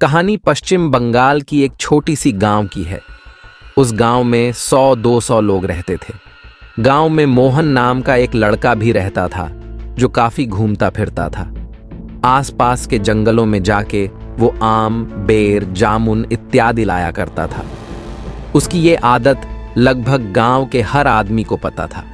कहानी पश्चिम बंगाल की एक छोटी सी गांव की है। उस गांव में 100-200 लोग रहते थे। गांव में मोहन नाम का एक लड़का भी रहता था जो काफी घूमता फिरता था। आसपास के जंगलों में जाके वो आम, बेर, जामुन इत्यादि लाया करता था। उसकी ये आदत लगभग गांव के हर आदमी को पता था।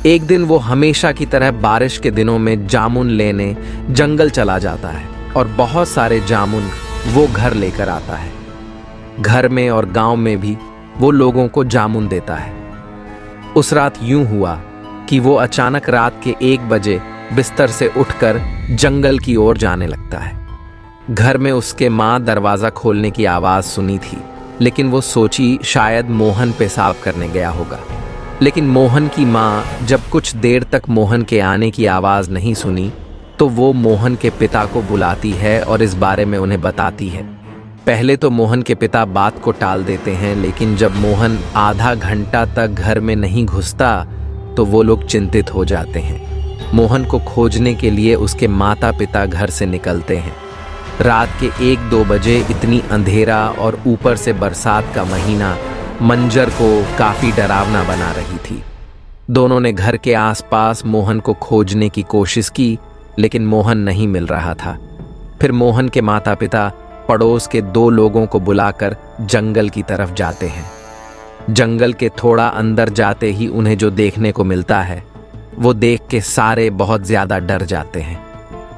एक दिन वो हमेशा की तरह बारिश के दिनों में जामुन लेने जंगल चला जाता है और बहुत सारे जामुन वो घर लेकर आता है। घर में और गांव में भी वो लोगों को जामुन देता है। उस रात यूं हुआ कि वो अचानक रात के 1 बजे बिस्तर से उठकर जंगल की ओर जाने लगता है। घर में उसके माँ दरवाजा खोलने की आवाज सुनी थी, लेकिन वो सोची शायद मोहन पेशाब करने गया होगा। लेकिन मोहन की माँ जब कुछ देर तक मोहन के आने की आवाज नहीं सुनी तो वो मोहन के पिता को बुलाती है और इस बारे में उन्हें बताती है। पहले तो मोहन के पिता बात को टाल देते हैं, लेकिन जब मोहन आधा घंटा तक घर में नहीं घुसता तो वो लोग चिंतित हो जाते हैं। मोहन को खोजने के लिए उसके माता पिता घर से निकलते हैं। रात के 1-2 बजे इतनी अंधेरा और ऊपर से बरसात का महीना मंजर को काफी डरावना बना रही थी। दोनों ने घर के आसपास मोहन को खोजने की कोशिश की, लेकिन मोहन नहीं मिल रहा था। फिर मोहन के माता पिता पड़ोस के 2 लोगों को बुलाकर जंगल की तरफ जाते हैं। जंगल के थोड़ा अंदर जाते ही उन्हें जो देखने को मिलता है वो देख के सारे बहुत ज्यादा डर जाते हैं।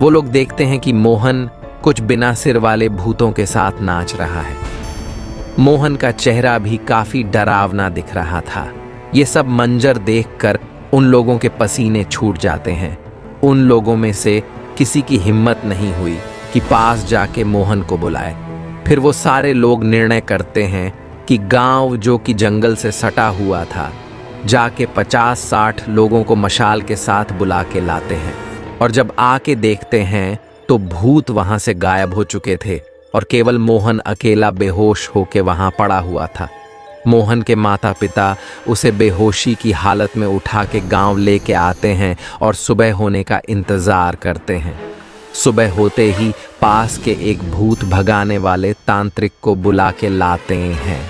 वो लोग देखते हैं कि मोहन कुछ बिना सिर वाले भूतों के साथ नाच रहा है। मोहन का चेहरा भी काफी डरावना दिख रहा था। ये सब मंजर देखकर उन लोगों के पसीने छूट जाते हैं। उन लोगों में से किसी की हिम्मत नहीं हुई कि पास जाके मोहन को बुलाए। फिर वो सारे लोग निर्णय करते हैं कि गांव जो कि जंगल से सटा हुआ था, जाके 50-60 लोगों को मशाल के साथ बुला के लाते हैं। और जब आके देखते हैं तो भूत वहां से गायब हो चुके थे और केवल मोहन अकेला बेहोश होके वहां पड़ा हुआ था। मोहन के माता पिता उसे बेहोशी की हालत में उठा के गांव लेके आते हैं और सुबह होने का इंतजार करते हैं। सुबह होते ही पास के एक भूत भगाने वाले तांत्रिक को बुला के लाते हैं।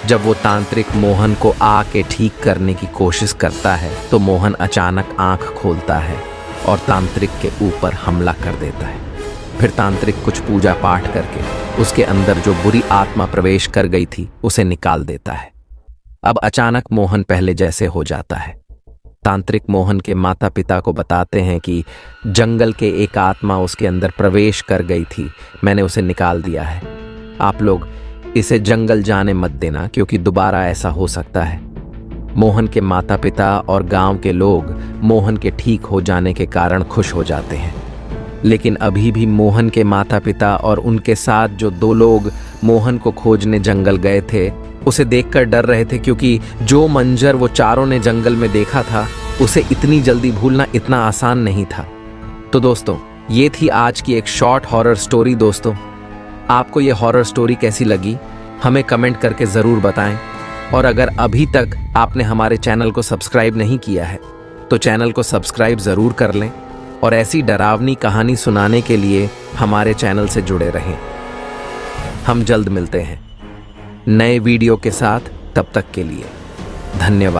जब वो तांत्रिक मोहन को आके ठीक करने की कोशिश करता है तो मोहन अचानक आंख खोलता है और तांत्रिक के ऊपर हमला कर देता है। फिर तांत्रिक कुछ पूजा पाठ करके उसके अंदर जो बुरी आत्मा प्रवेश कर गई थी उसे निकाल देता है। अब अचानक मोहन पहले जैसे हो जाता है। तांत्रिक मोहन के माता पिता को बताते हैं कि जंगल के एक आत्मा उसके अंदर प्रवेश कर गई थी, मैंने उसे निकाल दिया है। आप लोग इसे जंगल जाने मत देना क्योंकि दोबारा ऐसा हो सकता है। मोहन के माता पिता और गांव के लोग मोहन के ठीक हो जाने के कारण खुश हो जाते हैं। लेकिन अभी भी मोहन के माता पिता और उनके साथ जो 2 लोग मोहन को खोजने जंगल गए थे उसे देखकर डर रहे थे, क्योंकि जो मंजर वो चारों ने जंगल में देखा था उसे इतनी जल्दी भूलना इतना आसान नहीं था। तो दोस्तों, ये थी आज की एक शॉर्ट हॉरर स्टोरी। दोस्तों, आपको ये हॉरर स्टोरी कैसी लगी हमें कमेंट करके ज़रूर बताएं। और अगर अभी तक आपने हमारे चैनल को सब्सक्राइब नहीं किया है तो चैनल को सब्सक्राइब ज़रूर कर लें और ऐसी डरावनी कहानी सुनाने के लिए हमारे चैनल से जुड़े रहें। हम जल्द मिलते हैं नए वीडियो के साथ। तब तक के लिए धन्यवाद।